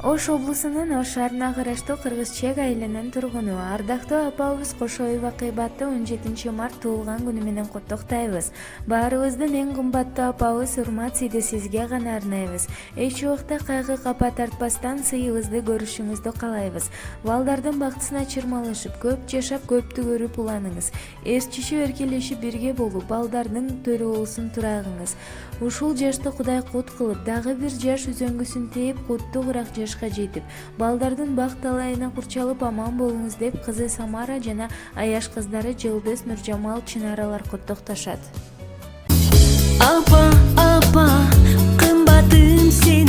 Ош облусунун Ош шаарына караштуу Кыргыз Чек айылынын тургуну ардактуу апабыз Кошоева Кыйбатты 17 март туулган күнү менен куттуктайбыз. Баарыбыздын эң кымбаттуу апабыз урмат сийди сизге гана арнайбыз. Эч убакта кайгы капа тартпастан сыйыбызды көрүшүңүздү каалайбыз. Балдардын бактысына чырмалышып, көп жашап, көптү көрүп уланыңыз. Эс чишип, эркелешип, бирге болуп, балдардын төрү болсун турагыңыз. Ушул жашты Кудай кут кылып, дагы бир жаш үзөңгүсүн тээп, куттуураак жашка жетип, балдардын бак талайына курчалып аман болуңуз деп кызы Самара жана Аяш кыздары Жылдыз, Нуржамал, Чынаралар куттукташат. Апа, апа, кымбатым сен,